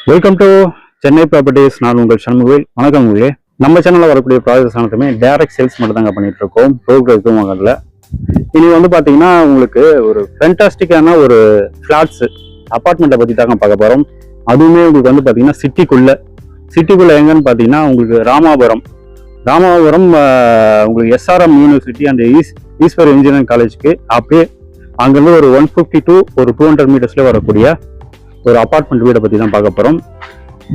Welcome to Chennai properties. நான் உங்கள் சண்முகவேல். வணக்கம் உங்களே. நம்ம சேனலில் வரக்கூடிய ப்ராஜெக்ட்ஸ் அனைத்துமே டைரக்ட் சேல்ஸ் மட்டும் தாங்க பண்ணிட்டு இருக்கோம். ப்ரோக்ரஸ் எதுவும் வாங்கல. இனி பார்த்தீங்கன்னா உங்களுக்கு ஒரு ஃபேண்டாஸ்டிக்கான ஒரு ஃபிளாட்ஸ் அப்பார்ட்மெண்ட்டை பற்றி தாங்க பார்க்க போகிறோம். அதுவுமே உங்களுக்கு பார்த்தீங்கன்னா சிட்டிக்குள்ளே எங்கன்னு பார்த்தீங்கன்னா உங்களுக்கு ராமாபுரம் உங்களுக்கு SRM university and Easwar engineering காலேஜுக்கு அப்படியே அங்கேருந்து ஒரு 150 to ஒரு 200 மீட்டர்ஸ்ல வரக்கூடிய ஒரு அபார்ட்மெண்ட் வீடை பற்றி தான் பார்க்க போகிறோம்.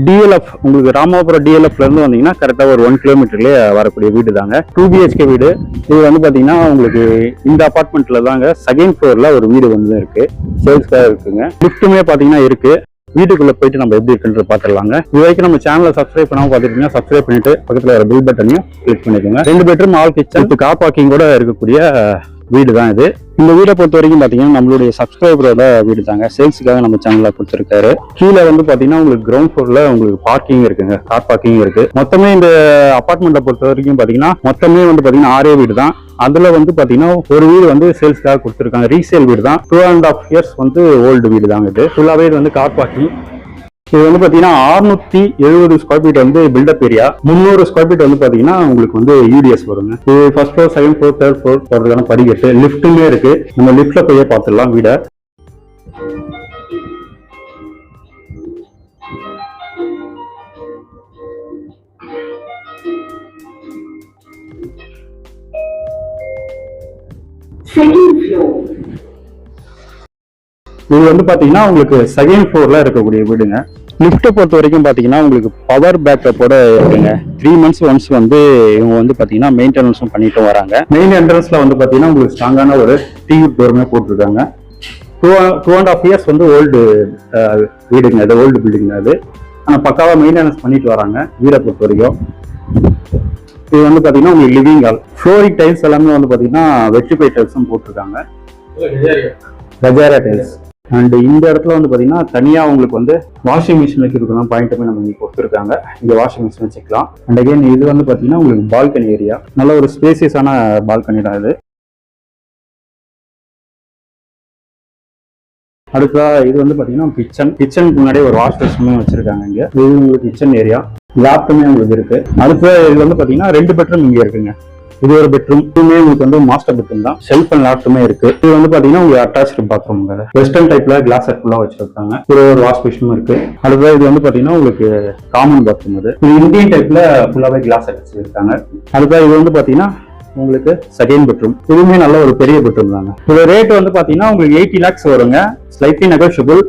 டிஎல்எஃப் உங்களுக்கு ராமாபுரம் டிஎல்எஃப்ல இருந்து வந்தீங்கன்னா கரெக்டாக ஒரு 1 கிலோமீட்டர்லேயே வரக்கூடிய வீடு தாங்க. 2 BHK வீடு. இது பார்த்தீங்கன்னா உங்களுக்கு இந்த அபார்ட்மெண்ட்ல தாங்க செகண்ட் ஃப்ளோர்ல ஒரு வீடு இருக்கு, சேல்ஸ்க்காக இருக்குங்க. லிஃப்ட்டுமே பார்த்தீங்கன்னா இருக்கு. வீட்டுக்குள்ள போயிட்டு நம்ம எப்படி இருக்குன்றது பார்த்துடலாங்க. இது வரைக்கும் நம்ம சேனலை சப்ஸ்கிரைப் பண்ணாமல் பார்த்துருக்கீங்கன்னா சப்ஸ்கிரைப் பண்ணிட்டு பக்கத்தில் வர பில் பட்டனையும் கிளிக் பண்ணிக்கோங்க. 2 பெட்ரூம் ஆல் கிச்சன் இப்போ கார் பார்க்கிங் கூட இருக்கக்கூடிய வீடு தான் இது. இந்த வீடை பொறுத்த வரைக்கும் பாத்தீங்கன்னா நம்மளுடைய சப்ஸ்கிரைபரோட வீடு தாங்க. சேல்ஸுக்காக நம்ம சேனல்ல கொடுத்துருக்காரு. கீழே பாத்தீங்கன்னா உங்களுக்கு கிரவுண்ட் ஃப்ளோர்ல உங்களுக்கு பார்க்கிங் இருக்குங்க, கார் பார்க்கிங் இருக்கு. மொத்தமே இந்த அபார்ட்மெண்ட்டை பொறுத்த வரைக்கும் பாத்தீங்கன்னா மொத்தமே பாத்தீங்கன்னா 6 வீடு தான். அதுல பாத்தீங்கன்னா ஒரு வீடு சேல்ஸ்க்காக கொடுத்துருக்காங்க. ரீசேல் வீடு தான். 2.5 years ஓல்டு வீடு தாங்க. இது ஃபுல்லாவே கார் பார்க்கிங். இது பாத்தீங்கன்னா 670 square feet built up area. 300 square feet பாத்தீங்கன்னா உங்களுக்கு யூடிஎஸ் வருங்க. இது first floor, second floor, third floor போறதுக்கான படிக்கட்டு, லிஃப்ட்டுமே இருக்கு. நம்ம லிஃப்ட்ல போய் பார்த்துடலாம் வீடை. இது பாத்தீங்கன்னா உங்களுக்கு செகண்ட் ஃப்ளோர்ல இருக்கக்கூடிய வீடுங்க. லிஃப்ட்டை பொறுத்த வரைக்கும் பாத்தீங்கன்னா உங்களுக்கு பவர் பேக்கப்போட இருக்குங்க. 3 months ஒன்ஸ் இவங்க பாத்தீங்கன்னா மெயின்டெனன்ஸும் பண்ணிட்டு வராங்க. மெயின் என்ட்ரன்ஸ்ல பாத்தீங்கன்னா உங்களுக்கு ஸ்ட்ராங்கான ஒரு டிவி டோருமே போட்டிருக்காங்க. 2.5 years ஓல்டு வீடுங்க. அது ஓல்டு பில்டிங் அது. ஆனா பக்காவா மெயின்டெனன்ஸ் பண்ணிட்டு வராங்க வீடை பொறுத்த வரைக்கும். இது பாத்தீங்கன்னா உங்களுக்கு லிவிங் ஹால். ஃப்ளோரிங் டைல்ஸ் எல்லாமே பாத்தீங்கன்னா வெற்றிபை டைல்ஸும் போட்டிருக்காங்க, கஜாரா டைல்ஸ். அண்ட் இந்த இடத்துல பாத்தீங்கன்னா தனியா உங்களுக்கு வாஷிங் மிஷின் வைக்கிறதுக்கு பாயிண்ட்டுமே நம்ம இங்க கொடுத்துருக்காங்க. இங்க வாஷிங் மிஷின் வச்சுக்கலாம். அண்ட் அகைன் இது பாத்தீங்கன்னா உங்களுக்கு பால்கனி ஏரியா. நல்ல ஒரு ஸ்பேசியஸான பால்கனி தான் இது. அடுத்ததா இது பாத்தீங்கன்னா கிச்சனுக்கு முன்னாடி ஒரு வாஷ் பேஷனுமே வச்சிருக்காங்க. இங்க இது உங்களுக்கு கிச்சன் ஏரியா. லேப்டுமே உங்களுக்கு இருக்கு. அடுத்த இது பாத்தீங்கன்னா 2 பெட்ரூம் இங்க இருக்குங்க. இது ஒரு பெட்ரூம். இதுவுமே உங்களுக்கு மாஸ்டர் பெட்ரூம் தான். ஷெல்ஃப் அண்ட் லாஃப்ட்டுமே இருக்கு. இது பாத்தீங்கன்னா உங்களுக்கு அட்டாச்டு பாத்ரூம். வெஸ்டர்ன் டைப்ல கிளாஸ் செட் ஃபுல்லா வச்சிருக்காங்க. ஒரு வாஷ் பேஷனும் இருக்கு. அடுத்தது இது பாத்தீங்கன்னா உங்களுக்கு காமன் பாத்ரூம். இது இந்தியன் டைப்ல ஃபுல்லாவே கிளாஸ் செட் வச்சிருக்காங்க. அடுத்தது இது பாத்தீங்கன்னா உங்களுக்கு செகண்ட் பெட்ரூம். இதுவுமே நல்ல ஒரு பெரிய பெட்ரூம் தாங்க. இது ரேட் பாத்தீங்கன்னா உங்களுக்கு 80 lakhs வருங்க. Slightly negotiable.